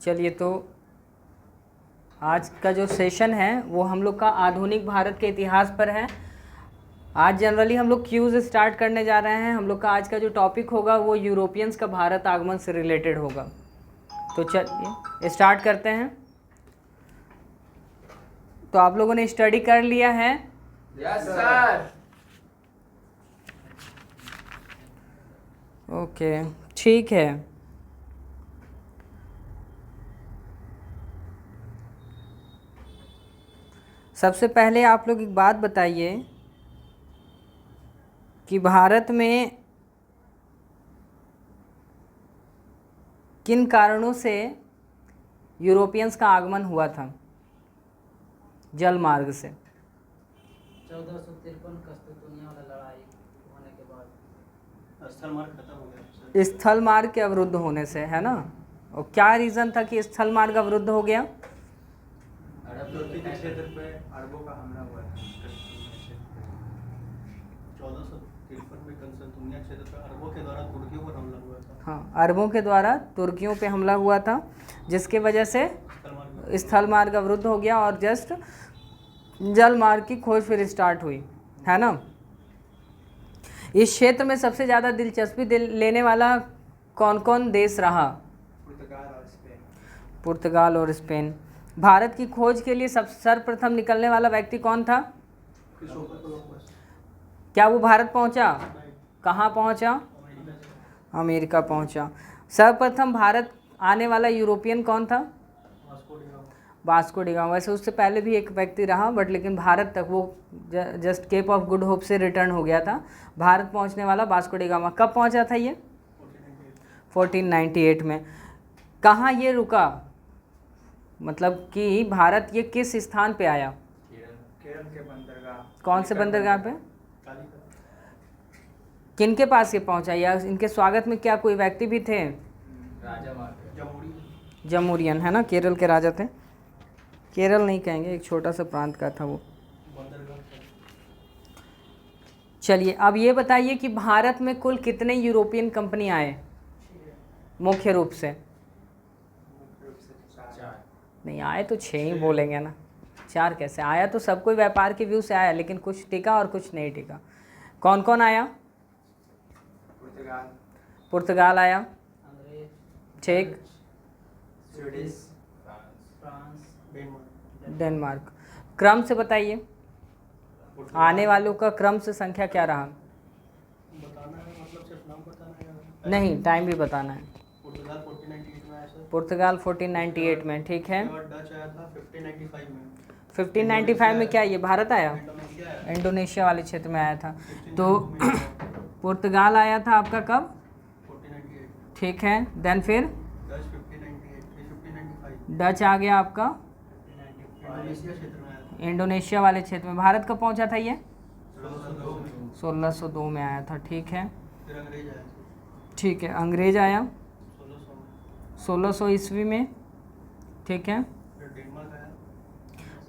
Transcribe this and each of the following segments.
चलिए, तो आज का जो सेशन है वो हम लोग का आधुनिक भारत के इतिहास पर है। आज जनरली हम लोग क्यूज़ स्टार्ट करने जा रहे हैं। हम लोग का आज का जो टॉपिक होगा वो यूरोपियंस का भारत आगमन से रिलेटेड होगा। तो चलिए स्टार्ट करते हैं। तो आप लोगों ने स्टडी कर लिया है? Yes sir. ओके, ठीक है। सबसे पहले आप लोग एक बात बताइए कि भारत में किन कारणों से यूरोपियंस का आगमन हुआ था जल मार्ग से? 1453 कस्तूरबा वाला लड़ाई होने के बाद स्थल मार्ग खत्म हो गया। स्थल मार्ग के अवरुद्ध होने से, है ना? और क्या रीज़न था कि स्थल मार्ग अवरुद्ध हो गया? तुर्की के क्षेत्र पे अरबों का हमला हुआ था। 1453 में कंस्तुंतनिया क्षेत्र पे अरबों के द्वारा तुर्कियों पर हमला हुआ था। हाँ, अरबों के द्वारा तुर्कियों पे हमला हुआ था, जिसके वजह से स्थल मार्ग अवरुद्ध हो गया और जस्ट जल मार्ग की खोज फिर स्टार्ट हुई, है ना? इस क्षेत्र में सबसे ज़्यादा दिलचस्पी लेने वाला कौन कौन देश रहा? पुर्तगाल और स्पेन। भारत की खोज के लिए सर्वप्रथम निकलने वाला व्यक्ति कौन था? क्या वो भारत पहुंचा? कहाँ पहुंचा? अमेरिका पहुंचा। सर्वप्रथम भारत आने वाला यूरोपियन कौन था? Vasco D gamma. वैसे उससे पहले भी एक व्यक्ति रहा, बट लेकिन भारत तक वो just Cape of Good Hope से रिटर्न हो गया था। भारत पहुंचने वाला वास्को डी गामा। कब पहुंचा था ये? 1498 में। कहाँ ये रुका? मतलब कि भारत ये किस स्थान पे आया? केरल के बंदरगाह। कौन से बंदरगाह पे? किनके पास ये पहुंचा, या इनके स्वागत में क्या कोई व्यक्ति भी थे? जमूरियन, है ना? केरल के राजा थे। केरल नहीं कहेंगे, एक छोटा सा प्रांत का था वो। चलिए, अब ये बताइए कि भारत में कुल कितने यूरोपियन कंपनी आए मुख्य रूप से? नहीं, आए तो 6 ही बोलेंगे ना, 4 कैसे? आया तो सब कोई व्यापार के व्यू से आया, लेकिन कुछ टिका और कुछ नहीं टिका। कौन कौन आया? पुर्तगाल आया, ठीक। France, Denmark. क्रम से बताइए, आने वालों का क्रम से संख्या क्या रहा? बताना है, मतलब सिर्फ नाम बताना है? नहीं, टाइम भी बताना है। पुर्तगाल 1498 में आया सर। पुर्तगाल 1498 में, ठीक है। डच आया था 1595 में। 1595 में क्या ये भारत आया? इंडोनेशिया आया। इंडोनेशिया वाले क्षेत्र में आया था। तो पुर्तगाल आया था आपका कब? 1498। ठीक है। देन फिर डच 1598, डच आ गया आपका। 1595 इंडोनेशिया क्षेत्र में आया था। इंडोनेशिया वाले क्षेत्र में। भारत कब पहुंचा था ये? 1602 में। 1602 में आया था, ठीक है। फिर अंग्रेज आया था ठीक है, अंग्रेज आया 1600 में। 1600 ईस्वी में, ठीक है। फिर डेनमार्क आया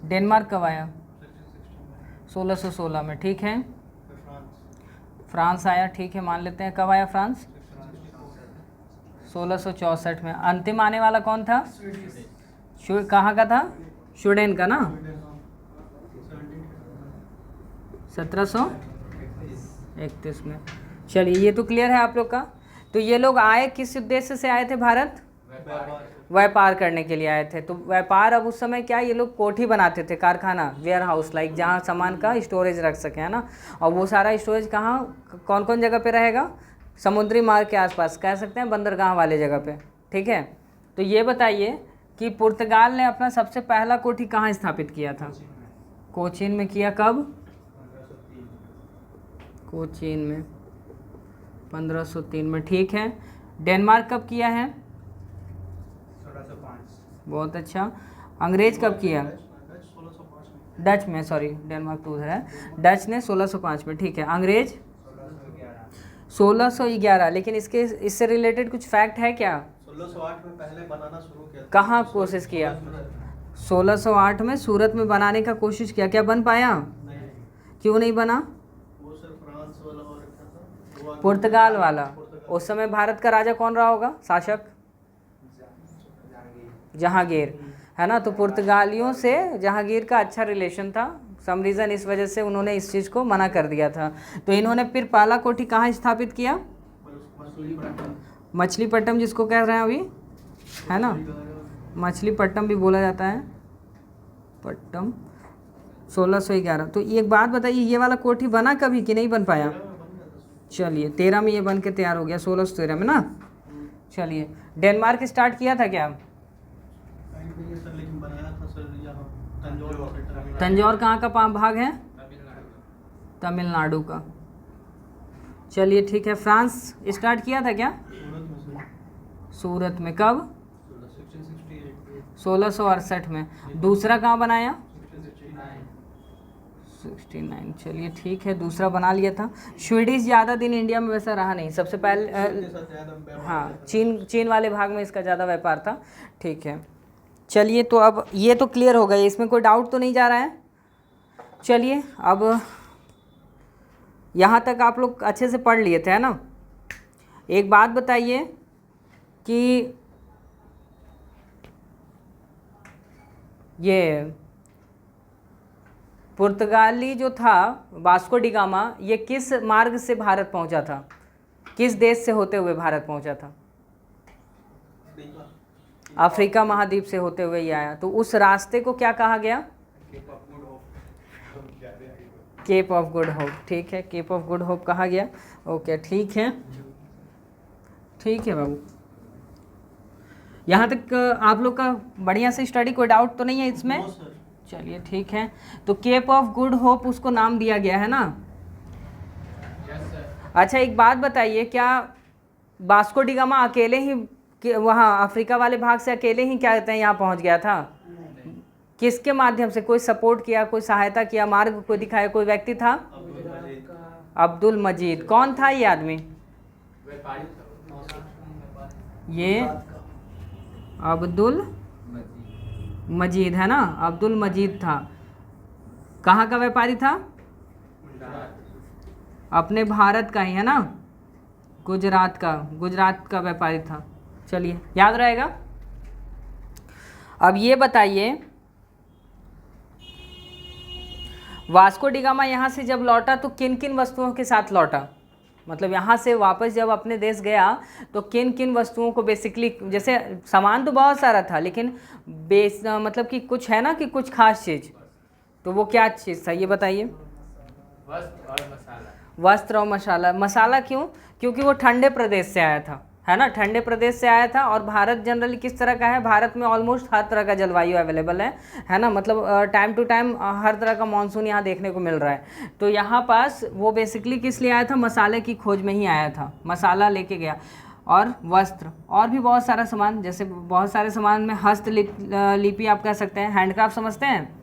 डेनमार्क कब आया? 1616 में। 1616 में, ठीक है। फिर फ्रांस आया, ठीक है, मान लेते हैं। कब आया फ्रांस? 1664 में। अंतिम आने वाला कौन था? कहाँ का था? स्वीडन का ना, 1731 में। चलिए, ये तो क्लियर है आप लोग का। तो ये लोग आए किस उद्देश्य से आए थे भारत? व्यापार करने के लिए आए थे। तो व्यापार, अब उस समय क्या ये लोग कोठी बनाते थे, कारखाना, वेयर हाउस लाइक, जहाँ सामान का स्टोरेज रख सके, है ना? और वो सारा स्टोरेज कहाँ, कौन कौन जगह पे रहेगा? समुद्री मार्ग के आसपास, कह सकते हैं बंदरगाह वाले जगह पे, ठीक है। तो ये बताइए कि पुर्तगाल ने अपना सबसे पहला कोठी कहाँ स्थापित किया था? कोचीन में किया। कब? कोचीन में 1503 में, ठीक है। डेनमार्क कब किया है? 1605। बहुत अच्छा। अंग्रेज कब किया? डच 1605 में। डच में, सॉरी, डेनमार्क तो उधर है। डच ने 1605 में, ठीक है। अंग्रेज 1611। लेकिन इससे रिलेटेड कुछ फैक्ट है क्या? 1608 में पहले बनाना शुरू किया था। कहाँ कोशिश किया? 1608 में सूरत में बनाने का कोशिश किया, क्या बन पाया? नहीं, क्यों नहीं बना? वो सिर्फ फ्रांस वाला और रखा था वो। पुर्तगाल वाला। उस समय भारत का राजा कौन रहा होगा, शासक? जहांगीर, है ना। तो पुर्तगालियों से जहांगीर का अच्छा रिलेशन था, सम रीज़न इस वजह से उन्होंने इस चीज़ को मना कर दिया था। तो इन्होंने फिर पाला कोठी कहाँ स्थापित किया? मछलीपट्टम, जिसको कह रहे हैं अभी, है ना, मछलीपट्टम भी बोला जाता है, पट्टम, 1611। तो एक बात बताइए, ये वाला कोठी बना कभी कि नहीं बन पाया? चलिए 13 में ये बन के तैयार हो गया, 1613 में ना। चलिए, डेनमार्क स्टार्ट किया था क्या? सर लेकिन बनाया था सर यहाँ तंजौर। तंजौर कहाँ का भाग है? तमिलनाडु का। चलिए ठीक है। फ्रांस स्टार्ट किया था क्या? सूरत में। कब? 1668 में। दूसरा कहाँ बनाया? 69। चलिए ठीक है, दूसरा बना लिया था। स्वीडिश ज़्यादा दिन इंडिया में वैसा रहा नहीं, सबसे पहले हाँ चीन वाले भाग में इसका ज़्यादा व्यापार था। ठीक है, चलिए तो अब ये तो क्लियर हो गया, इसमें कोई डाउट तो नहीं जा रहा है। चलिए अब यहाँ तक आप लोग अच्छे से पढ़ लिए थे, है ना। एक बात बताइए कि ये पुर्तगाली जो था वास्को डी गामा, ये किस मार्ग से भारत पहुंचा था? किस देश से होते हुए भारत पहुंचा था? अफ्रीका महाद्वीप से होते हुए ही आया। तो उस रास्ते को क्या कहा गया? Cape of Good Hope. ठीक है, केप ऑफ गुड होप कहा गया। ओके ठीक है, ठीक है बाबू। यहाँ तक आप लोग का बढ़िया से स्टडी, कोई डाउट तो नहीं है इसमें? चलिए ठीक है। तो केप ऑफ गुड होप उसको नाम दिया गया है ना। अच्छा एक बात बताइए, क्या वास्को डी गामा अकेले ही वहाँ अफ्रीका वाले भाग से अकेले ही क्या कहते हैं यहाँ पहुँच गया था? किसके माध्यम से? कोई सपोर्ट किया, कोई सहायता किया, मार्ग कोई दिखाया, कोई व्यक्ति था? अब्दुल मजीद। कौन था ये आदमी? ये अब्दुल मजीद, है ना, अब्दुल मजीद था। कहाँ का व्यापारी था? अपने भारत का ही, है ना, गुजरात का व्यापारी था। चलिए याद रहेगा। अब ये बताइए, वास्को डी गामा यहाँ से जब लौटा तो किन किन वस्तुओं के साथ लौटा? मतलब यहाँ से वापस जब अपने देश गया तो किन किन वस्तुओं को बेसिकली, जैसे सामान तो बहुत सारा था लेकिन मतलब कि कुछ है ना कि कुछ खास चीज़, तो वो क्या चीज़ था ये बताइए? वस्त्र और मसाला। मसाला क्यों? क्योंकि वो ठंडे प्रदेश से आया था, है ना, ठंडे प्रदेश से आया था। और भारत जनरली किस तरह का है? भारत में ऑलमोस्ट हर तरह का जलवायु अवेलेबल है ना, मतलब टाइम टू टाइम हर तरह का मानसून यहाँ देखने को मिल रहा है। तो यहाँ पास वो बेसिकली किस लिए आया था? मसाले की खोज में ही आया था, मसाला लेके गया। और वस्त्र और भी बहुत सारा सामान, जैसे बहुत सारे सामान में हस्तलिपि आप कह सकते हैं, हैंडक्राफ्ट समझते हैं?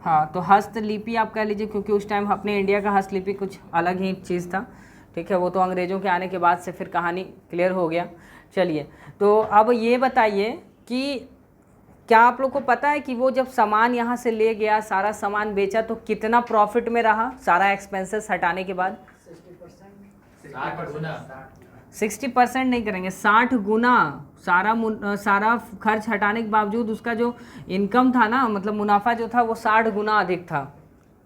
हाँ, तो हस्तलिपि आप कह लीजिए, क्योंकि उस टाइम अपने इंडिया का हस्तलिपि कुछ अलग ही चीज़ था। ठीक है, वो तो अंग्रेज़ों के आने के बाद से फिर कहानी क्लियर हो गया। चलिए तो अब ये बताइए कि क्या आप लोग को पता है कि वो जब सामान यहाँ से ले गया, सारा सामान बेचा, तो कितना प्रॉफिट में रहा सारा एक्सपेंसेस हटाने के बाद? 60% नहीं करेंगे, 60 गुना सारा खर्च हटाने के बावजूद उसका जो इनकम था ना, मतलब मुनाफा जो था वो 60 गुना अधिक था,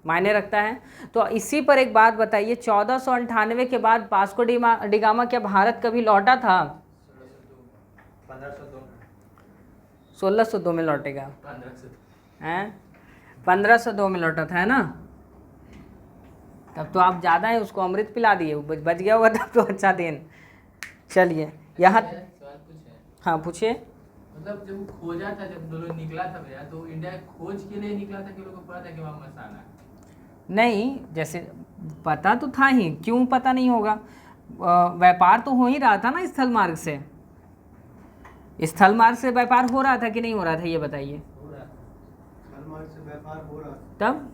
मायने रखता है। तो इसी पर एक बात बताइए, 1498 के बाद वास्को डी गामा क्या भारत कभी लौटा था? 1602 में लौटेगा, हैं? 1502 में लौटा था, है ना। तब तो आप ज़्यादा है, उसको अमृत पिला दिए, बच गया होगा तब तो अच्छा दिन। चलिए यहाँ, हाँ पूछिए। मतलब जब खोजा था, जब दो लोग निकला था भैया, तो इंडिया खोज के लिए निकला था कि लोगों को पता था कि वहाँ मसाला है? नहीं, जैसे पता तो था ही, क्यों पता नहीं होगा? व्यापार तो हो ही रहा था ना स्थल मार्ग से। स्थल मार्ग से व्यापार हो रहा था कि नहीं हो रहा था ये बताइए? तब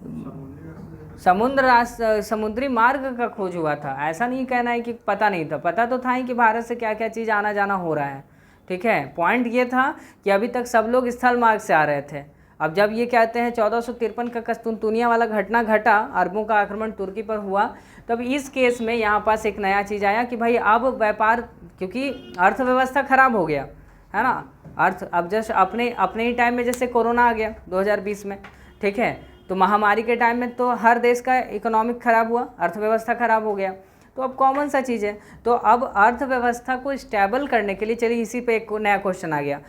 समुद्री मार्ग का खोज हुआ था, ऐसा नहीं कहना है कि पता नहीं था, पता तो था ही कि भारत से क्या क्या चीज़ आना जाना हो रहा है। ठीक है, पॉइंट ये था कि अभी तक सब लोग स्थल मार्ग से आ रहे थे। अब जब ये कहते हैं 1453 का कस्तूनतुनिया वाला घटना घटा, अरबों का आक्रमण तुर्की पर हुआ, तब इस केस में यहाँ पास एक नया चीज़ आया कि भाई अब व्यापार, क्योंकि अर्थव्यवस्था खराब हो गया, है ना। अर्थ अब जैसे अपने अपने ही टाइम में जैसे कोरोना आ गया 2020 में, ठीक है, तो महामारी के टाइम में तो हर देश का इकोनॉमिक खराब हुआ, अर्थव्यवस्था खराब हो गया। तो अब कॉमन सा चीज़ है। तो अब अर्थव्यवस्था को स्टेबल करने के लिए, चलिए इसी पे एक नया क्वेश्चन आ गया,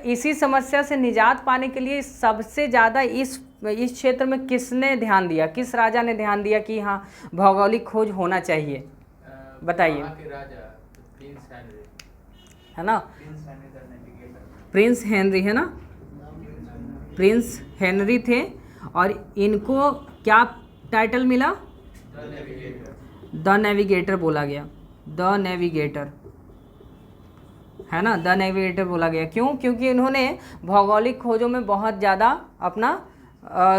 इसी समस्या से निजात पाने के लिए सबसे ज़्यादा इस क्षेत्र में किसने ध्यान दिया, किस राजा ने ध्यान दिया कि हाँ भौगोलिक खोज होना चाहिए, बताइए। वहाँ के राजा प्रिंस हेनरी, है ना, Prince Henry the navigator. Prince Henry, है ना, प्रिंस हेनरी थे। और इनको क्या टाइटल मिला, द नेविगेटर। द नेविगेटर बोला गया, द नेविगेटर, है ना, द नेविगेटर बोला गया। क्यों? क्योंकि इन्होंने भौगोलिक खोजों में बहुत ज़्यादा अपना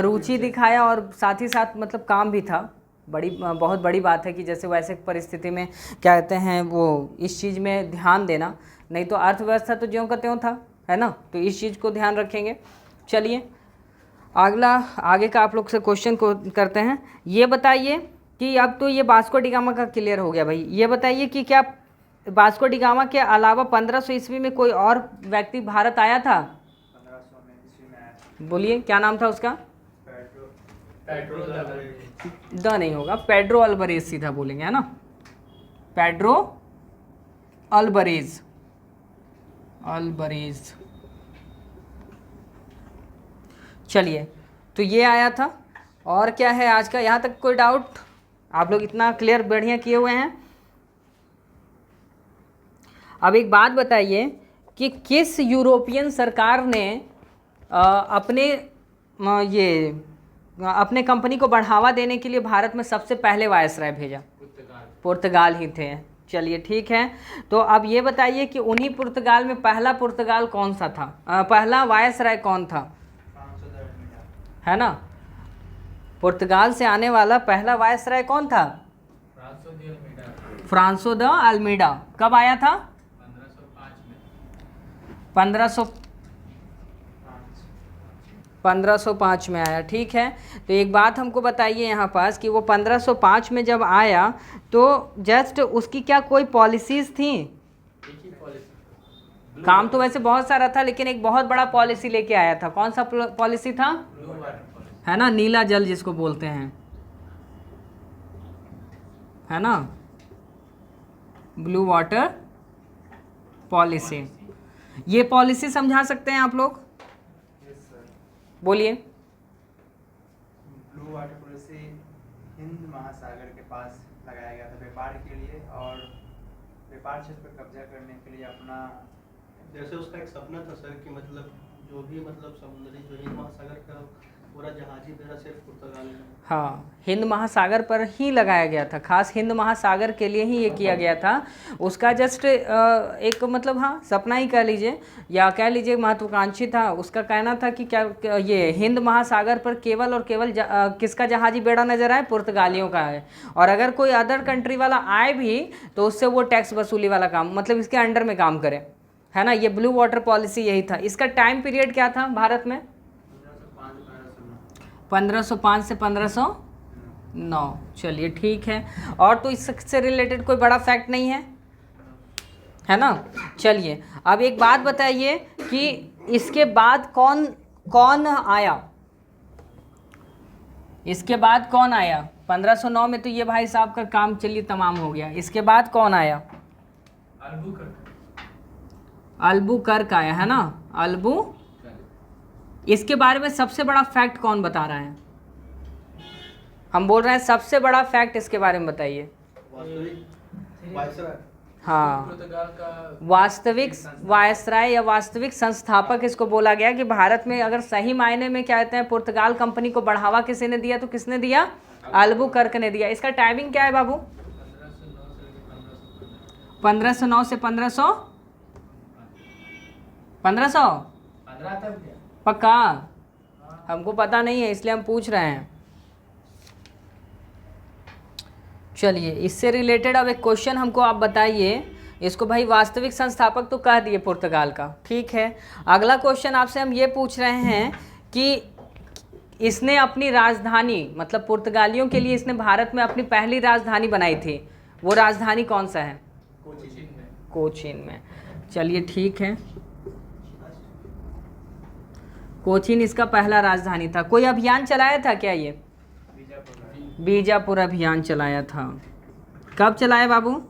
रुचि दिखाया और साथ ही साथ मतलब काम भी था। बहुत बड़ी बात है कि जैसे वैसे परिस्थिति में क्या कहते हैं वो इस चीज़ में ध्यान देना, नहीं तो अर्थव्यवस्था तो ज्यों का त्यों था, है ना। तो इस चीज़ को ध्यान रखेंगे। चलिए आगे का आप लोग से क्वेश्चन को करते हैं। ये बताइए कि अब तो ये वास्को डी गामा का क्लियर हो गया भाई, ये बताइए कि क्या वास्को डी गामा के अलावा 1500 ईस्वी में कोई और व्यक्ति भारत आया था? 1500 में ईस्वी में आया बोलिए क्या नाम था उसका? पेड्रो द नहीं होगा, पेड्रो अल्बरेज सीधा बोलेंगे, है ना, पेड्रो अल्बरेज। चलिए तो ये आया था। और क्या है आज का, यहाँ तक कोई डाउट? आप लोग इतना क्लियर बढ़िया किए हुए हैं। अब एक बात बताइए कि किस यूरोपियन सरकार ने अपने कंपनी को बढ़ावा देने के लिए भारत में सबसे पहले वायसराय भेजा? पुर्तगाल ही थे। चलिए ठीक है, तो अब ये बताइए कि उन्हीं पुर्तगाल में पहला पुर्तगाल कौन सा था, पहला वायसराय कौन था, है ना। पुर्तगाल से आने वाला पहला वायसराय कौन था? फ्रांसो द अल्मीडा। कब आया था? 1505 में आया, ठीक है। तो एक बात हमको बताइए यहाँ पास कि वो 1505 में जब आया तो जस्ट उसकी क्या कोई पॉलिसीज़ थी? काम तो वैसे बहुत सारा था, लेकिन एक बहुत बड़ा पॉलिसी लेके आया था। कौन सा पॉलिसी था? है ना, नीला जल जिसको बोलते हैं, है ना, ब्लू वाटर पॉलिसी। ये पॉलिसी समझा सकते हैं आप लोग? बोलिए। ब्लू वाटर पॉलिसी हिंद महासागर के पास लगाया गया था व्यापार के लिए और व्यापार क्षेत्र पर कब्जा करने के लिए अपना, जैसे उसका एक सपना था सर कि मतलब जो भी मतलब समुद्री जो हिंद महासागर का पूरा जहाजी बेड़ा सिर्फ पुर्तगाल में। हाँ, हिंद महासागर पर ही लगाया गया था, खास हिंद महासागर के लिए ही ये किया गया था। उसका जस्ट एक मतलब हाँ सपना ही कह लीजिए या कह लीजिए महत्वाकांक्षी था। उसका कहना था कि क्या ये हिंद महासागर पर केवल और केवल किसका जहाजी बेड़ा नज़र आए? पुर्तगालियों का है। और अगर कोई अदर कंट्री वाला आए भी तो उससे वो टैक्स वसूली वाला काम, मतलब इसके अंडर में काम करे, है ना। ये ब्लू वाटर पॉलिसी यही था। इसका टाइम पीरियड क्या था भारत में? 1505 से 1509। चलिए ठीक है। और तो इससे रिलेटेड कोई बड़ा फैक्ट नहीं है ना। चलिए अब एक बात बताइए कि इसके बाद कौन आया? इसके बाद कौन आया? 1509 में तो ये भाई साहब का काम चलिए तमाम हो गया। इसके बाद कौन आया? अल्बुकर्क आया, है ना, अल्बुकर्क। इसके बारे में सबसे बड़ा फैक्ट कौन बता रहा है? हम बोल रहे हैं सबसे बड़ा फैक्ट इसके बारे में बताइए। हाँ, वास्तविक वायसराय या वास्तविक संस्थापक इसको बोला गया कि भारत में अगर सही मायने में क्या कहते हैं पुर्तगाल कंपनी को बढ़ावा किसी ने दिया तो किसने दिया? अल्बुकर्क ने दिया। इसका टाइमिंग क्या है बाबू? 1509 से 1500 पक्का? हमको पता नहीं है इसलिए हम पूछ रहे हैं। चलिए इससे रिलेटेड अब एक क्वेश्चन हमको आप बताइए। इसको भाई वास्तविक संस्थापक तो कह दिए पुर्तगाल का, ठीक है। अगला क्वेश्चन आपसे हम ये पूछ रहे हैं कि इसने अपनी राजधानी, मतलब पुर्तगालियों के लिए इसने भारत में अपनी पहली राजधानी बनाई थी, वो राजधानी कौन सा है? कोचीन में। चलिए ठीक है। कोचीन इसका पहला राजधानी था। कोई अभियान चलाया था क्या ये? बीजापुर बीजापुर अभियान चलाया था। कब चलाया बाबू?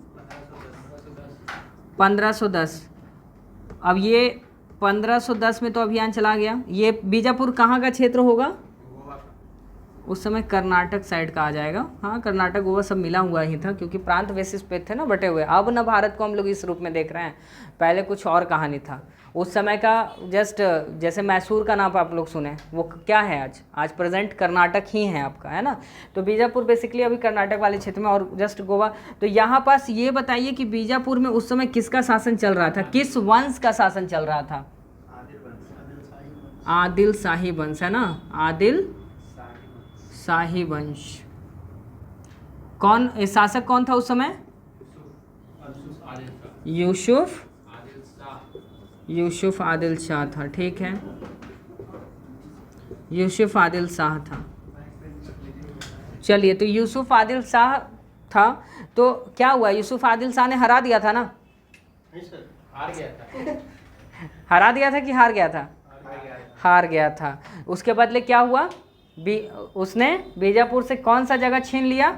1510। अब ये 1510 में तो अभियान चला गया। ये बीजापुर कहाँ का क्षेत्र होगा? उस समय कर्नाटक साइड का आ जाएगा। हाँ, कर्नाटक गोवा सब मिला हुआ ही था, क्योंकि प्रांत बेसिस पे थे ना बटे हुए। अब ना भारत को हम लोग इस रूप में देख रहे हैं, पहले कुछ और कहानी था उस समय का। जस्ट जैसे मैसूर का नाम आप लोग सुने, वो क्या है आज प्रेजेंट कर्नाटक ही है आपका, है ना। तो बीजापुर बेसिकली अभी कर्नाटक वाले क्षेत्र में, और जस्ट गोवा। तो यहाँ पास ये बताइए कि बीजापुर में उस समय किसका शासन चल रहा था, किस वंश का शासन चल रहा था? आदिल शाही वंश, है ना, आदिल शाही वंश। कौन शासक कौन था उस समय? यूसुफ आदिल शाह था। ठीक है, यूसुफ आदिल शाह था। चलिए, तो यूसुफ आदिल शाह था, तो क्या हुआ? यूसुफ आदिल शाह ने हरा दिया था ना? नहीं सर, हार गया था। हरा दिया था कि हार गया था? हार गया था। उसके बदले क्या हुआ? उसने बीजापुर से कौन सा जगह छीन लिया?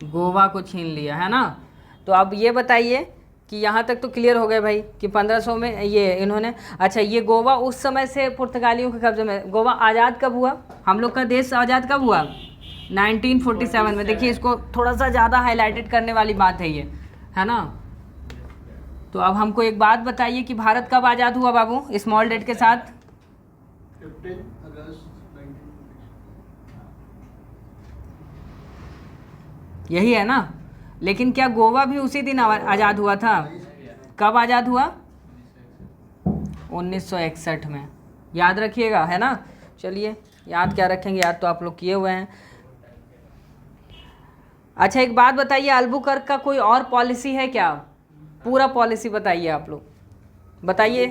गोवा को छीन लिया, है ना। तो अब ये बताइए कि यहाँ तक तो क्लियर हो गए भाई कि 1500 में ये इन्होंने। अच्छा, ये गोवा उस समय से पुर्तगालियों के कब्जे में। गोवा आज़ाद कब हुआ? हम लोग का देश आज़ाद कब हुआ? 1947 में। देखिए, इसको थोड़ा सा ज़्यादा हाईलाइटेड करने वाली बात है ये, है ना। तो अब हमको एक बात बताइए कि भारत कब आज़ाद हुआ बाबू, स्मॉल डेट के साथ? 15 अगस्त 1946। यही है ना। लेकिन क्या गोवा भी उसी दिन आज़ाद हुआ था? कब आज़ाद हुआ? 1961 में। याद रखिएगा, है ना। चलिए, याद क्या रखेंगे, याद तो आप लोग किए हुए हैं। अच्छा, एक बात बताइए, अल्बुकर्क का कोई और पॉलिसी है क्या? पूरा पॉलिसी बताइए आप लोग, बताइए,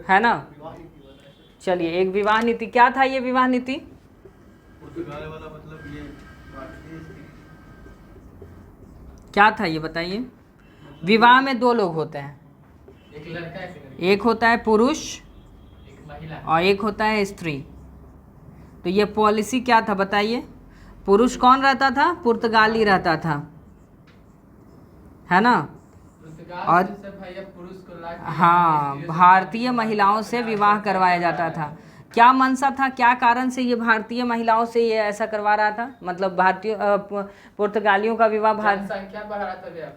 है ना। चलिए, एक विवाह नीति। क्या था ये विवाह नीति? पुर्तगाल वाला मतलब ये क्या था ये बताइए। विवाह में दो लोग होते हैं, एक लड़का एक लड़की, एक होता है पुरुष एक महिला। और एक होता है स्त्री। तो ये पॉलिसी क्या था बताइए। पुरुष कौन रहता था? पुर्तगाली रहता था, है ना। पुर्तगाल और से भैया पुरुष को ला के हाँ, स्त्रियों से भारतीय महिलाओं से विवाह करवाया जाता था। क्या मनसा था, क्या कारण से ये भारतीय महिलाओं से ये ऐसा करवा रहा था? मतलब भारतीय पुर्तगालियों का विवाह जनसंख्या बढ़ा था भैया,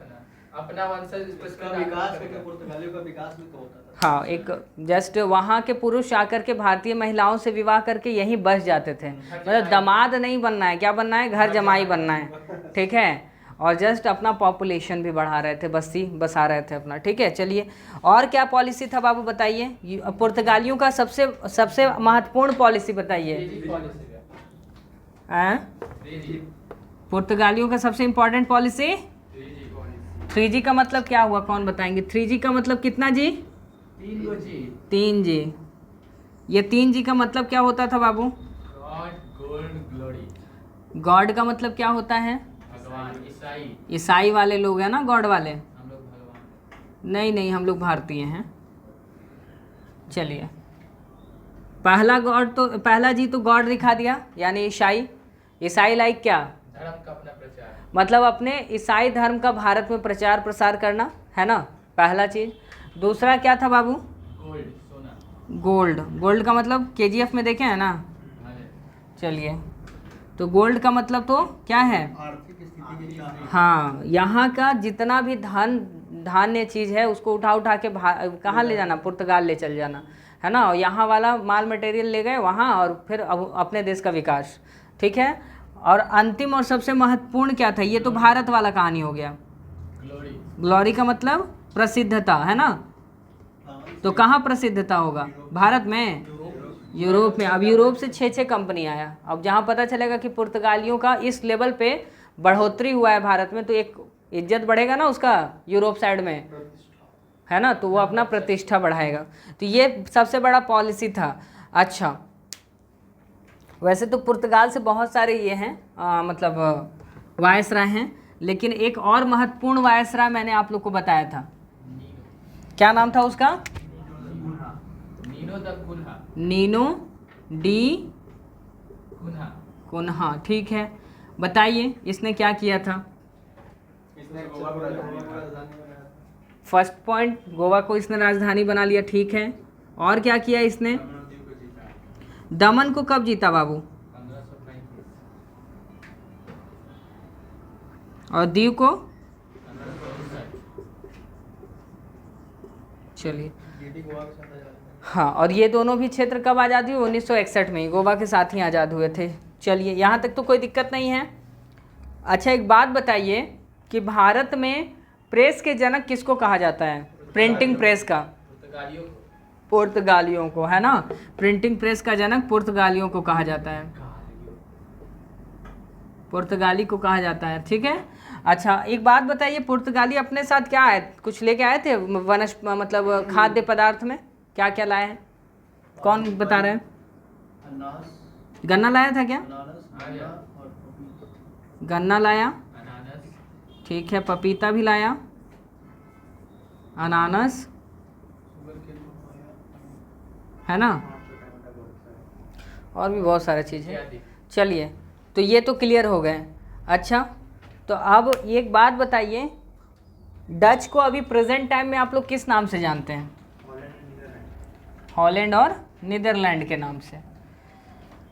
अपना वंशज इसका विकास हो गया, पुर्तगालियों का विकास भी तो होता था। हाँ, एक जस्ट वहाँ के पुरुष आकर के भारतीय महिलाओं से विवाह करके यहीं बस जाते थे। मतलब दामाद नहीं बनना है, क्या बनना है? घर जमाई बनना है, ठीक है। और जस्ट अपना पॉपुलेशन भी बढ़ा रहे थे, बस्ती बसा रहे थे अपना, ठीक है। चलिए, और क्या पॉलिसी था बाबू बताइए। पुर्तगालियों का सबसे महत्वपूर्ण पॉलिसी बताइए। पुर्तगालियों का सबसे इम्पोर्टेंट पॉलिसी 3G का मतलब क्या हुआ, कौन बताएंगे? 3G का मतलब कितना जी? 3G। ये 3G का मतलब क्या होता था बाबू? God, gold, glory. गॉड का मतलब क्या होता है? भगवान। ईसाई, ईसाई वाले लोग हैं ना गॉड वाले। हम लोग भगवान। नहीं, हम लोग भारतीय हैं। चलिए, पहला गॉड तो पहला जी तो गॉड दिखा दिया, यानी ईसाई। ईसाई लाइक क्या? धर्म का अपना प्रचार, मतलब अपने ईसाई धर्म का भारत में प्रचार प्रसार करना, है ना, पहला चीज़। दूसरा क्या था बाबू? गोल्ड, सोना। गोल्ड का मतलब KGF में देखे हैं ना। हाँ। चलिए, तो गोल्ड का मतलब तो क्या है? आर्थिक स्थिति के लिए हाँ, यहाँ का जितना भी धान्य चीज़ है उसको उठा के कहाँ ले जाना? पुर्तगाल ले चल जाना, है ना। और यहाँ वाला माल मटेरियल ले गए वहाँ, और फिर अब अपने देश का विकास, ठीक है। और अंतिम और सबसे महत्वपूर्ण क्या था? ये तो भारत वाला कहानी हो गया। ग्लोरी, ग्लोरी का मतलब प्रसिद्धता, है ना। तो कहाँ प्रसिद्धता होगा? भारत में, यूरोप में। अब यूरोप से 6 कंपनी आया। अब जहाँ पता चलेगा कि पुर्तगालियों का इस लेवल पे बढ़ोतरी हुआ है भारत में, तो एक इज्जत बढ़ेगा ना उसका यूरोप साइड में, है ना। तो वो अपना प्रतिष्ठा बढ़ाएगा। तो ये सबसे बड़ा पॉलिसी था। अच्छा, वैसे तो पुर्तगाल से बहुत सारे ये हैं मतलब वायसराय हैं, लेकिन एक और महत्वपूर्ण वायसराय मैंने आप लोग को बताया था, क्या नाम था उसका? Nino da Cunha. Nino de Cunha. Cunha, ठीक है। बताइए इसने क्या किया था? इसने गोवा को राजधानी गोवा का बनाया। राजधानी बनाया था। फर्स्ट पॉइंट, गोवा को इसने राजधानी बना लिया, ठीक है। और क्या किया इसने? दमन और दीव को जीता। दमन को कब जीता बाबू? 1535। और दीव को? 1559। चलिए, डीडी गोवा के साथ आजाद हुआ। हाँ, और ये दोनों भी क्षेत्र कब आज़ाद हुए? 1961 में ही, गोवा के साथ ही आज़ाद हुए थे। चलिए, यहाँ तक तो कोई दिक्कत नहीं है। अच्छा, एक बात बताइए कि भारत में प्रेस के जनक किसको कहा जाता है? प्रिंटिंग प्रेस का? पुर्तगालियों को। पुर्तगालियों को, है ना। प्रिंटिंग प्रेस का जनक पुर्तगालियों को कहा जाता है, पुर्तगाली को कहा जाता है, ठीक है। अच्छा, एक बात बताइए, पुर्तगाली अपने साथ क्या आए? कुछ लेके आए थे मतलब खाद्य पदार्थ में क्या क्या लाए हैं? कौन बता रहे हैं? अनानास, गन्ना लाया था क्या? अनानास, गन्ना और पपीता। गन्ना लाया, अनानास। ठीक है। पपीता भी लाया, अनानास, शुगर केन पपाया, है ना, छोटा मोटा बहुत सारा। और भी बहुत सारी चीज़ें। इत्यादि। चलिए, तो ये तो क्लियर हो गए। अच्छा, तो अब एक बात बताइए, डच को अभी प्रेजेंट टाइम में आप लोग किस नाम से जानते हैं? हॉलैंड और नीदरलैंड। हॉलैंड और नीदरलैंड के नाम से।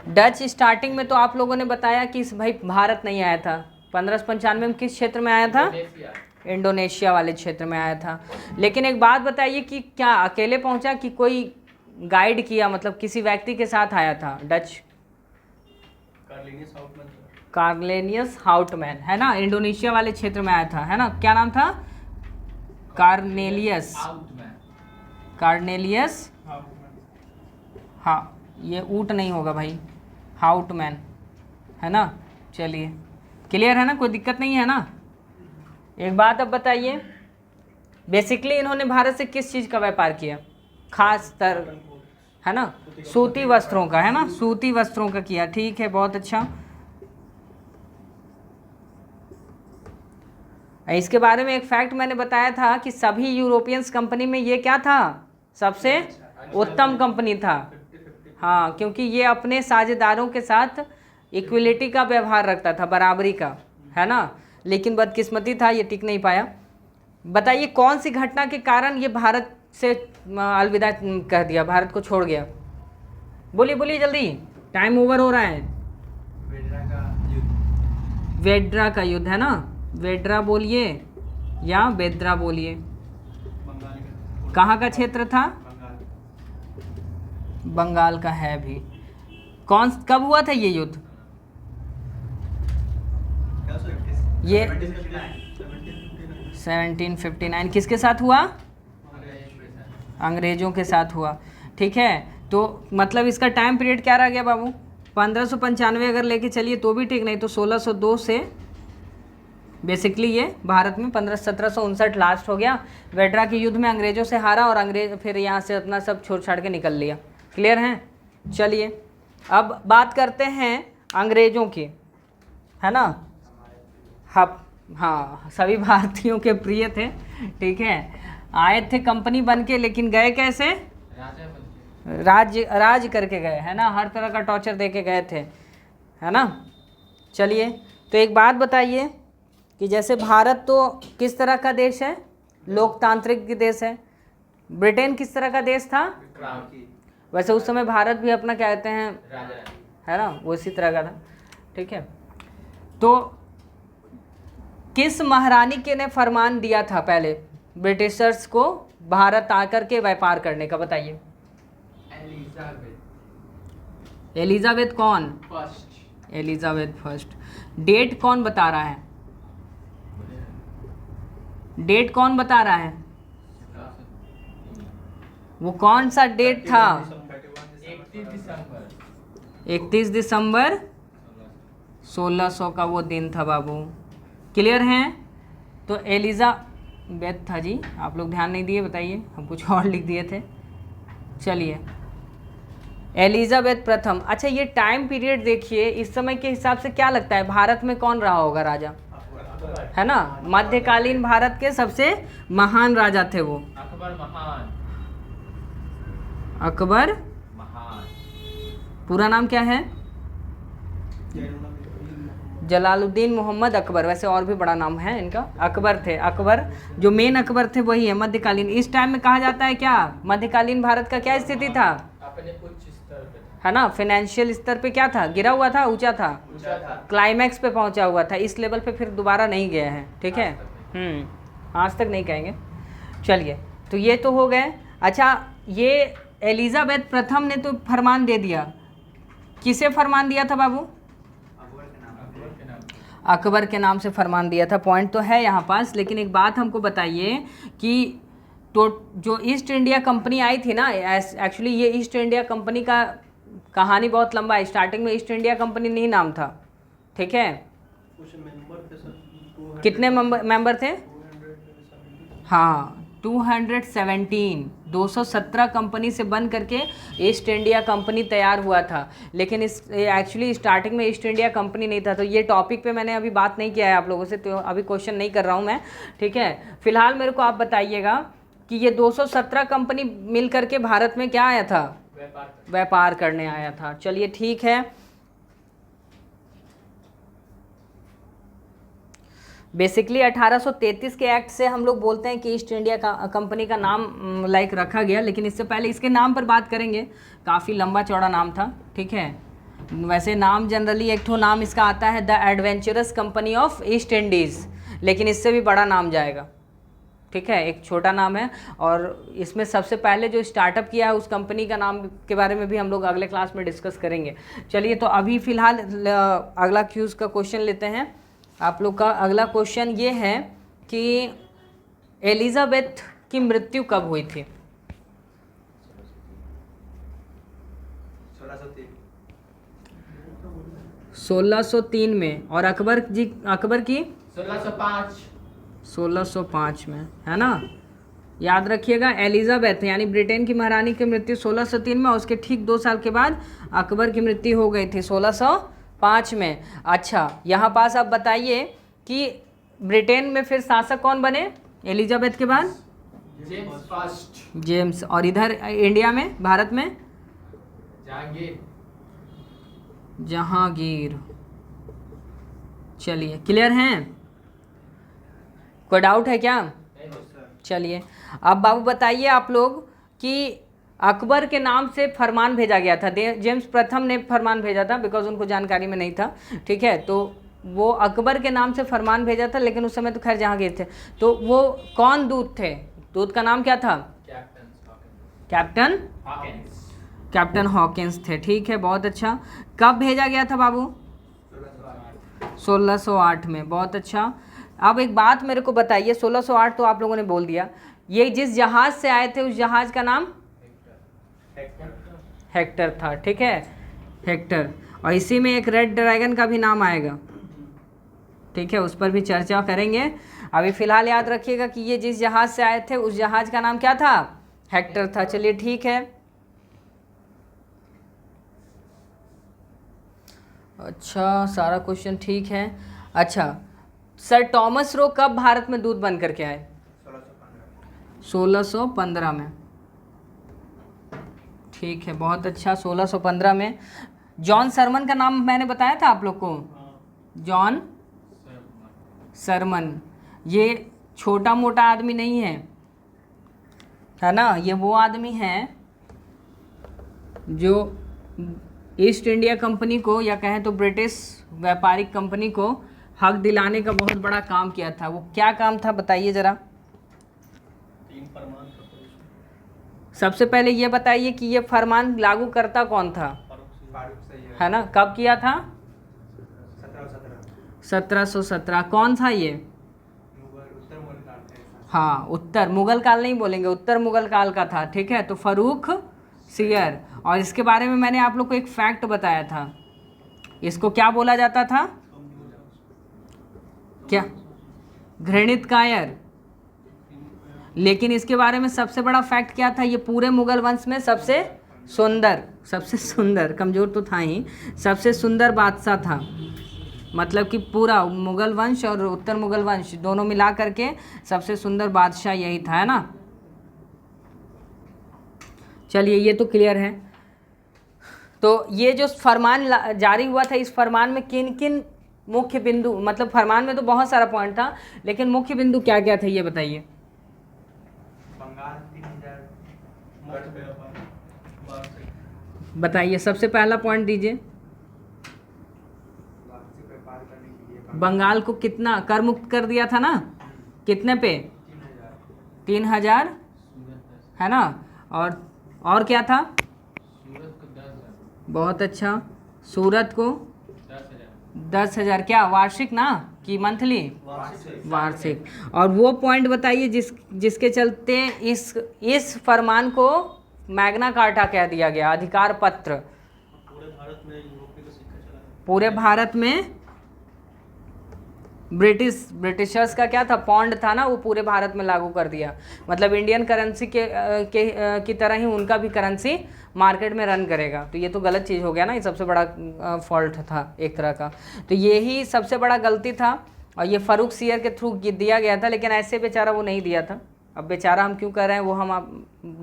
डच स्टार्टिंग में तो आप लोगों ने बताया कि इस भाई भारत नहीं आया था। 1595 में किस क्षेत्र में आया था? इंडोनेशिया। इंडोनेशिया वाले क्षेत्र में आया था। लेकिन एक बात बताइए कि क्या अकेले पहुंचा कि कोई गाइड किया, मतलब किसी व्यक्ति के साथ आया था डच? कार्लिनियस हाउटमैन था। कार्लेनियस हाउटमैन, है ना, इंडोनेशिया वाले क्षेत्र में आया था, है ना। क्या नाम था? कार्नेलियस, आउटमैन। कार्नेलियस, हाँ, ये ऊट नहीं होगा भाई, हाउटमैन, है ना। चलिए, क्लियर है ना, कोई दिक्कत नहीं है ना। एक बात अब बताइए, बेसिकली इन्होंने भारत से किस चीज़ का व्यापार किया? खास तर, है ना, सूती वस्त्रों का, है ना, सूती वस्त्रों का किया, ठीक है, बहुत अच्छा। इसके बारे में एक फैक्ट मैंने बताया था कि सभी यूरोपियंस कंपनी में ये क्या था? सबसे उत्तम कंपनी था, हाँ, क्योंकि ये अपने साझेदारों के साथ इक्वलिटी का व्यवहार रखता था, बराबरी का, है ना। लेकिन बदकिस्मती था, ये टिक नहीं पाया। बताइए कौन सी घटना के कारण ये भारत से अलविदा कह दिया, भारत को छोड़ गया? बोलिए बोलिए जल्दी, टाइम ओवर हो रहा है। वेड्रा का युद्ध। वेड्रा का युद्ध, है ना, वेड्रा बोलिए या बेद्रा बोलिए। बंगाल का। कहाँ का क्षेत्र था? बंगाल। बंगाल का है भी। कब हुआ था ये युद्ध? क्या सर? ये 1759। 1759 किसके साथ हुआ? अंग्रेजों के साथ हुआ, ठीक है। तो मतलब इसका टाइम पीरियड क्या रह गया बाबू? 1595 अगर लेके चलिए तो भी ठीक, नहीं तो 1602 से बेसिकली ये भारत में 1759 लास्ट हो गया। वेड्रा के युद्ध में अंग्रेजों से हारा और अंग्रेज फिर यहाँ से अपना सब छोड़ छाड़ के निकल लिया। क्लियर हैं? चलिए, अब बात करते हैं अंग्रेजों की, है ना। हाँ, सभी भारतीयों के प्रिय थे, ठीक है। आए थे कंपनी बन के, लेकिन गए कैसे? राजा बन के। राज करके गए, है ना, हर तरह का टॉर्चर दे के गए थे, है ना। चलिए, तो एक बात बताइए कि जैसे भारत तो किस तरह का देश है? लोकतांत्रिक देश है। ब्रिटेन किस तरह का देश था? क्रांति। वैसे उस समय भारत भी अपना क्या कहते हैं, राजा। है ना, वो इसी तरह का था, ठीक है। तो किस महारानी के ने फरमान दिया था पहले ब्रिटिशर्स को भारत आकर के व्यापार करने का? बताइए। एलिजाबेथ एलिजाबेथ कौन? फर्स्ट। Elizabeth first. डेट कौन बता रहा है? डेट कौन बता रहा है? वो कौन सा डेट था? 31 दिसंबर 31 दिसंबर 1600 का वो दिन था बाबू। क्लियर हैं? तो एलिजाबेथ था जी, आप लोग ध्यान नहीं दिए, बताइए, हम कुछ और लिख दिए थे। चलिए, एलिजाबेथ प्रथम। अच्छा, ये टाइम पीरियड देखिए, इस समय के हिसाब से क्या लगता है भारत में कौन रहा होगा राजा? है ना, मध्यकालीन भारत के सबसे महान राजा थे वो। अकबर महान। अकबर महान। पूरा नाम क्या है? जैनुलाब्दीन जलालुद्दीन मोहम्मद अकबर। वैसे और भी बड़ा नाम है इनका, अकबर थे। अकबर जो मेन अकबर थे वही है मध्यकालीन। इस टाइम में कहा जाता है क्या, मध्यकालीन भारत का क्या स्थिति था, अपने उच्च स्तर पे था। है ना, फाइनेंशियल स्तर पे क्या था, गिरा हुआ था, ऊंचा था, ऊंचा था। क्लाइमैक्स पे पहुंचा हुआ था। इस लेवल पे फिर दोबारा नहीं गया है, ठीक है। आज तक आज तक नहीं कहेंगे। चलिए, तो ये तो हो गए। अच्छा, ये एलिजाबेथ प्रथम ने तो फरमान दे दिया। किसे फरमान दिया था बाबू? अकबर के नाम अकबर के नाम। अकबर के नाम से फरमान दिया था। पॉइंट तो है यहाँ पास, लेकिन एक बात हमको बताइए कि तो जो ईस्ट इंडिया कंपनी आई थी ना, एक्चुअली ये ईस्ट इंडिया कंपनी का कहानी बहुत लंबा है। स्टार्टिंग में ईस्ट इंडिया कंपनी नहीं नाम था, ठीक है। कुछ मेंबर थे सर, 200 कितने मेंबर थे? 270 हाँ, 217 217 कंपनी से बन करके ईस्ट इंडिया कंपनी तैयार हुआ था। लेकिन इस एक्चुअली स्टार्टिंग में ईस्ट इंडिया कंपनी नहीं था। तो ये टॉपिक पे मैंने अभी बात नहीं किया है आप लोगों से, तो अभी क्वेश्चन नहीं कर रहा हूँ मैं, ठीक है। फिलहाल मेरे को आप बताइएगा कि ये 217 कंपनी मिल करके भारत में क्या आया था, व्यापार करने आया था। चलिए ठीक है। बेसिकली 1833 के एक्ट से हम लोग बोलते हैं कि ईस्ट इंडिया कंपनी का नाम लाइक रखा गया, लेकिन इससे पहले इसके नाम पर बात करेंगे। काफ़ी लंबा चौड़ा नाम था, ठीक है। वैसे नाम जनरली एक ठो नाम इसका आता है the adventurous company of east Indies, लेकिन इससे भी बड़ा नाम जाएगा, ठीक है। एक छोटा नाम है, और इसमें सबसे पहले जो स्टार्टअप किया है उस कंपनी का नाम के बारे में भी हम लोग अगले क्लास में डिस्कस करेंगे। चलिए, तो अभी फ़िलहाल अगला क्यूज़ का क्वेश्चन लेते हैं। आप लोग का अगला क्वेश्चन ये है कि एलिजाबेथ की मृत्यु कब हुई थी? 1603 1603 में। और अकबर की 1605 1605 में, है ना। याद रखिएगा, एलिजाबेथ यानी ब्रिटेन की महारानी की मृत्यु 1603 में, और उसके ठीक 2 साल के बाद अकबर की मृत्यु हो गई थी 1605 में। अच्छा, यहाँ पास आप बताइए कि ब्रिटेन में फिर शासक कौन बने एलिजाबेथ के बाद? James first. जेम्स। और इधर इंडिया में, भारत में? जहांगीर। जहांगीर। चलिए, क्लियर हैं? कोई डाउट है क्या? चलिए, अब बाबू बताइए आप लोग कि अकबर के नाम से फरमान भेजा गया था। जेम्स प्रथम ने फरमान भेजा था, बिकॉज उनको जानकारी में नहीं था, ठीक है। तो वो अकबर के नाम से फरमान भेजा था, लेकिन उस समय तो खैर जहांगीर थे। तो वो कौन दूत थे? दूत का नाम क्या था? कैप्टन हॉकिंस थे, ठीक है, बहुत अच्छा। कब भेजा गया था बाबू? 1608 में, बहुत अच्छा। अब एक बात मेरे को बताइए, 1608 तो आप लोगों ने बोल दिया, ये जिस जहाज़ से आए थे उस जहाज़ का नाम हेक्टर था, ठीक है, हेक्टर। और इसी में एक रेड ड्रैगन का भी नाम आएगा, ठीक है, उस पर भी चर्चा करेंगे। अभी फ़िलहाल याद रखिएगा कि ये जिस जहाज़ से आए थे उस जहाज़ का नाम क्या था? हेक्टर था। चलिए ठीक है। अच्छा, सारा क्वेश्चन ठीक है। अच्छा, सर टॉमस रो कब भारत में दूत बन करके आए? 1615 में, ठीक है, बहुत अच्छा। 1615 में। जॉन सरमन का नाम मैंने बताया था आप लोग को, जॉन सरमन। ये छोटा मोटा आदमी नहीं है ना, ये वो आदमी है जो ईस्ट इंडिया कंपनी को, या कहें तो ब्रिटिश व्यापारिक कंपनी को हक दिलाने का बहुत बड़ा काम किया था। वो क्या काम था बताइए ज़रा? 3 फरमान था तो उसमें सबसे पहले ये बताइए कि ये फरमान लागू करता कौन था, फारूक सही है ना? कब किया था? 1717 1717। कौन था ये? उत्तर मुगल काल थे। हाँ, उत्तर मुगल काल नहीं बोलेंगे, उत्तर मुगल काल का था, ठीक है। तो फारूक सियर। और इसके बारे में मैंने आप लोग को एक फैक्ट बताया था, इसको क्या बोला जाता था? क्या? घृणित कायर। लेकिन इसके बारे में सबसे बड़ा फैक्ट क्या था? ये पूरे मुगल वंश में सबसे सुंदर, कमज़ोर तो था ही, सबसे सुंदर बादशाह था, मतलब कि पूरा मुगल वंश और उत्तर मुगल वंश दोनों मिला करके सबसे सुंदर बादशाह यही था, है ना। चलिए ये तो क्लियर है। तो ये जो फरमान जारी हुआ था, इस फरमान में किन किन मुख्य बिंदु, मतलब फरमान में तो बहुत सारा पॉइंट था, लेकिन मुख्य बिंदु क्या क्या थे ये बताइए। बंगाल 3000 मुक्त व्यापार वार्षिक बताइए, सबसे पहला पॉइंट दीजिए। वार्षिक व्यापार करने के लिए बंगाल को कितना कर मुक्त कर दिया था ना, कितने पे? 3000, है ना। और क्या था? सूरत को 10,000, बहुत अच्छा। सूरत को 10,000, 10,000, क्या वार्षिक ना कि मंथली? वार्षिक वार्षिक। और वो पॉइंट बताइए जिसके चलते इस फरमान को मैग्ना कार्टा कह दिया गया, अधिकार पत्र। पूरे भारत में यूरोपीय का सिक्का चला है। पूरे भारत में ब्रिटिशर्स का क्या था, पौंड था ना, वो पूरे भारत में लागू कर दिया। मतलब इंडियन करेंसी की तरह ही उनका भी करेंसी मार्केट में रन करेगा। तो ये तो गलत चीज़ हो गया ना, ये सबसे बड़ा फॉल्ट था एक तरह का। तो यही सबसे बड़ा गलती था, और ये फारूक सियर के थ्रू दिया गया था, लेकिन ऐसे बेचारा वो नहीं दिया था। अब बेचारा हम क्यों कर रहे हैं वो हम आप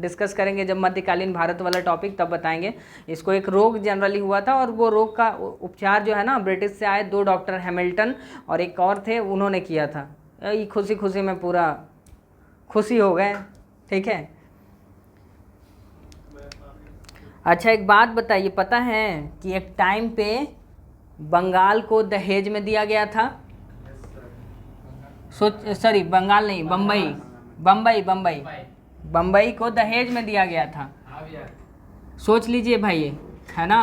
डिस्कस करेंगे जब मध्यकालीन भारत वाला टॉपिक, तब बताएंगे। इसको एक रोग जनरली हुआ था, और वो रोग का उपचार जो है ना, ब्रिटिश से आए 2 डॉक्टर हैमिल्टन और एक और थे, उन्होंने किया था। ये खुशी खुशी में पूरा खुशी हो गए, ठीक है। अच्छा एक बात बताइए, पता है कि एक टाइम पे बंगाल को दहेज में दिया गया था? सॉरी बंगाल नहीं, बम्बई बम्बई को दहेज में दिया गया था। हाँ भैया, सोच लीजिए भाई, है ना।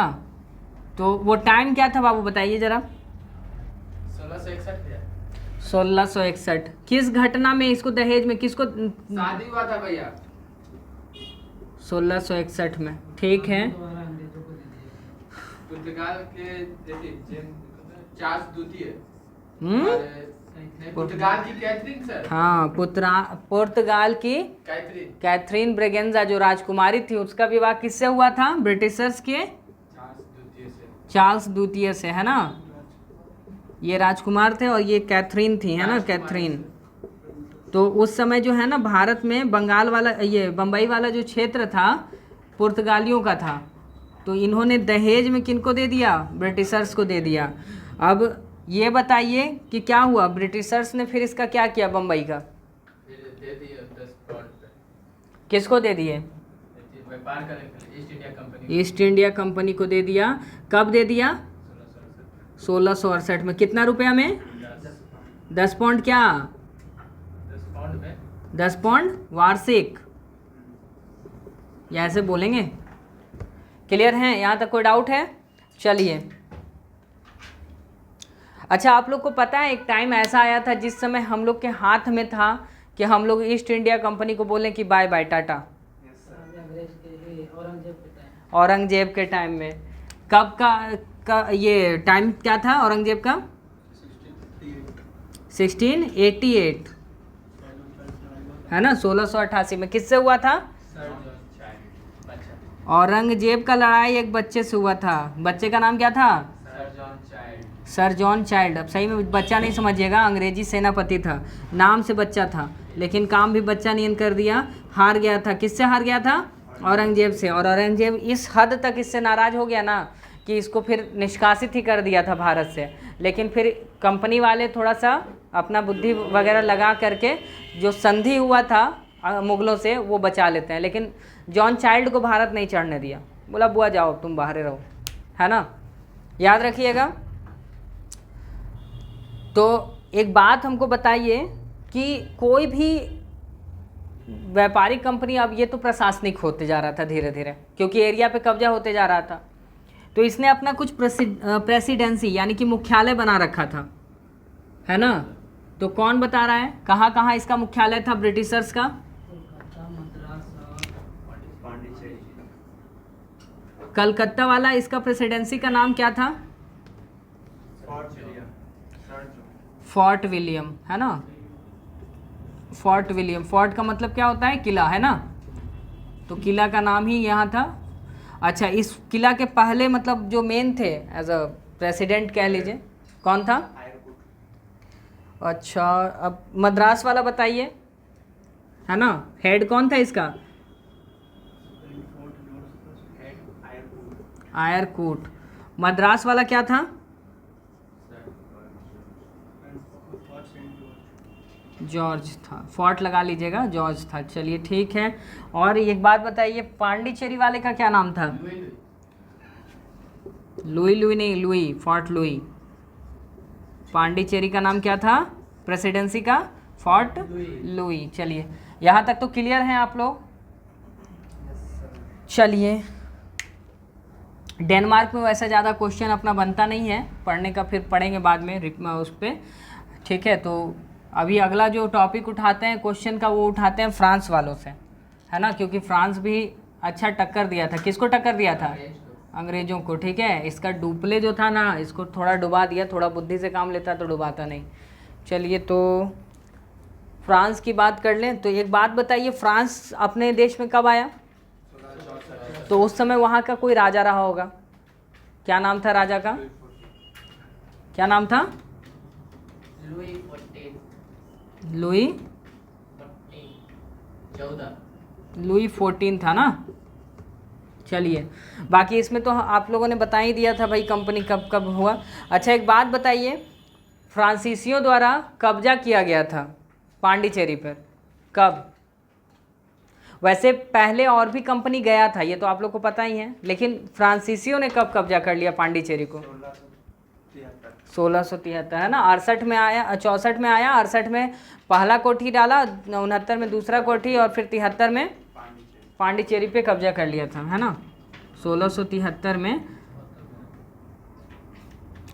तो वो टाइम क्या था बाबू, बताइए जरा। 1661 भैया, 1661। किस घटना में इसको दहेज में, किसको? शादी हुआ था भैया 1661 में, ठीक है। पुर्तगाल के चार्ल्स द्वितीय, हम्म, नहीं, पुर्तगाल की कैथरीन सर, हाँ, पुर्तगाल की कैथरीन ब्रेगेंजा जो राजकुमारी थी, उसका विवाह किससे हुआ था? ब्रिटिशर्स के चार्ल्स द्वितीय से, है ना। ये राजकुमार थे और ये कैथरीन थी, है ना, कैथरीन। तो उस समय जो है ना भारत में बंगाल वाला, ये बम्बई वाला जो क्षेत्र था पुर्तगालियों का था। तो इन्होंने दहेज में किनको दे दिया? ब्रिटिशर्स को दे दिया। अब ये बताइए कि क्या हुआ, ब्रिटिशर्स ने फिर इसका क्या किया बम्बई का? फिर दे दिए 10 पाउंड पे, किसको दे दिए? व्यापार करने के लिए east India company, east India company को दे दिया। कब दे दिया? 1668 में। कितना रुपया में? 10 पाउंड, क्या 10 पाउंड पे 10 पाउंड वार्षिक, या ऐसे बोलेंगे। क्लियर है, यहाँ तक कोई डाउट है? चलिए। अच्छा आप लोग को पता है एक टाइम ऐसा आया था जिस समय हम लोग के हाथ में था कि हम लोग ईस्ट इंडिया कंपनी को बोलें कि बाय बाय टाटा। औरंगजेब के टाइम में। कब का ये टाइम क्या था औरंगजेब का? 1688, है ना। 1688 में किससे हुआ था? औरंगजेब का लड़ाई एक बच्चे से हुआ था। बच्चे का नाम क्या था? Sir John child. अब सही में बच्चा नहीं समझिएगा, अंग्रेजी सेनापति था, नाम से बच्चा था, लेकिन काम भी बच्चा नियन कर दिया। हार गया था, किससे हार गया था? औरंगजेब से। और औरंगजेब इस हद तक इससे नाराज़ हो गया ना कि इसको फिर निष्कासित ही कर दिया था भारत से। लेकिन फिर कंपनी वाले थोड़ा सा अपना बुद्धि वगैरह लगा करके जो संधि हुआ था मुगलों से वो बचा लेते हैं, लेकिन जॉन चाइल्ड को भारत नहीं चढ़ने दिया। बोला बुआ जाओ तुम बाहर रहो, है ना, याद रखिएगा। तो एक बात हमको बताइए कि कोई भी व्यापारिक कंपनी, अब ये तो प्रशासनिक होते जा रहा था धीरे धीरे क्योंकि एरिया पे कब्जा होते जा रहा था, तो इसने अपना कुछ प्रेसिडेंसी यानी कि मुख्यालय बना रखा था, है ना। तो कौन बता रहा है कहाँ कहाँ इसका मुख्यालय था ब्रिटिशर्स का? कलकत्ता वाला इसका प्रेसिडेंसी का नाम क्या था? फोर्ट विलियम, है ना। फोर्ट विलियम, फोर्ट का मतलब क्या होता है? किला, है ना। तो किला का नाम ही यहाँ था। अच्छा, इस किला के पहले मतलब जो मेन थे एज अ प्रेसिडेंट कह लीजिए, कौन था? आयरकुट। अच्छा, अब मद्रास वाला बताइए, है ना, हेड कौन था इसका? आयरकुट। आयरकूट। मद्रास वाला क्या था? जॉर्ज था, फोर्ट लगा लीजिएगा, जॉर्ज था। चलिए ठीक है। और एक बात बताइए, पांडिचेरी वाले का क्या नाम था? लुई, लुई नहीं, लुई, फोर्ट लुई। पांडिचेरी का नाम क्या था प्रेसिडेंसी का? Fort Louis. चलिए यहाँ तक तो क्लियर हैं आप लोग। चलिए, डेनमार्क में वैसे ज़्यादा क्वेश्चन अपना बनता नहीं है पढ़ने का, फिर पढ़ेंगे बाद में उस पर, ठीक है। तो अभी अगला जो टॉपिक उठाते हैं क्वेश्चन का, वो उठाते हैं फ्रांस वालों से, है ना, क्योंकि फ्रांस भी अच्छा टक्कर दिया था। किसको टक्कर दिया था? अंग्रेजों को, ठीक है। इसका डुप्ले जो था ना, इसको थोड़ा डुबा दिया, थोड़ा बुद्धि से काम लेता तो डुबाता नहीं। चलिए, तो फ्रांस की बात कर लें। तो एक बात बताइए, फ्रांस अपने देश में कब आया? तो उस समय वहाँ का कोई राजा रहा होगा, क्या नाम था राजा का? क्या नाम था? लुई 14 था ना। चलिए, बाकी इसमें तो आप लोगों ने बता ही दिया था भाई कंपनी कब कब हुआ। अच्छा, एक बात बताइए, फ्रांसीसियों द्वारा कब्जा किया गया था पांडिचेरी पर, कब? वैसे पहले और भी कंपनी गया था, ये तो आप लोग को पता ही है, लेकिन फ्रांसीसियों ने कब कब्जा कर लिया पांडिचेरी को? 1673, है ना। 68 में आया, 64 में आया, 68 में पहला कोठी डाला, 69 में दूसरा कोठी, और फिर 73 में पांडिचेरी पे कब्जा कर लिया था, है ना। 1673 में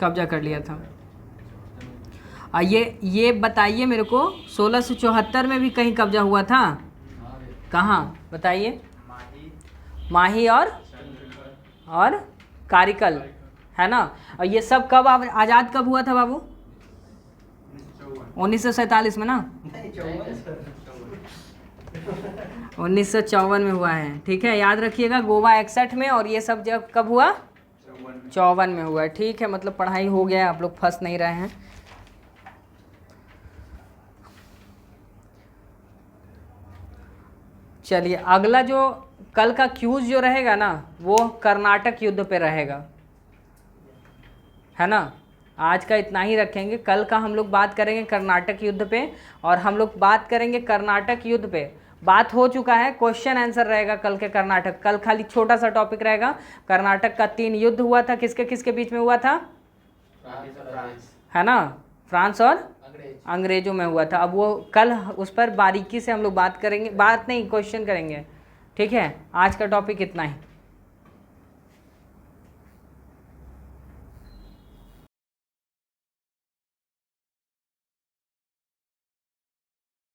कब्जा कर लिया था। ये बताइए मेरे को, 1674 में भी कहीं कब्जा हुआ था? कहाँ बताइए? माही और कारिकल, है ना। और ये सब कब आज़ाद कब हुआ था बाबू? 1947 में ना, 1954 में हुआ है, ठीक है, याद रखिएगा। गोवा 61 में, और ये सब जब कब हुआ? 54 में हुआ, ठीक है। मतलब पढ़ाई हो गया, आप लोग फंस नहीं रहे हैं। चलिए, अगला जो कल का क्यूज जो रहेगा ना, वो कर्नाटक युद्ध पे रहेगा, है ना। आज का इतना ही रखेंगे, कल का हम लोग बात करेंगे कर्नाटक युद्ध पे, और हम लोग बात करेंगे कर्नाटक युद्ध पे। बात हो चुका है, क्वेश्चन आंसर रहेगा कल के कर्नाटक। कल खाली छोटा सा टॉपिक रहेगा, कर्नाटक का 3 युद्ध हुआ था, किसके किसके बीच में हुआ था, है ना, फ्रांस और अंग्रेजों में हुआ था। अब वो कल उस पर बारीकी से हम लोग बात करेंगे, बात नहीं क्वेश्चन करेंगे, ठीक है। आज का टॉपिक इतना ही।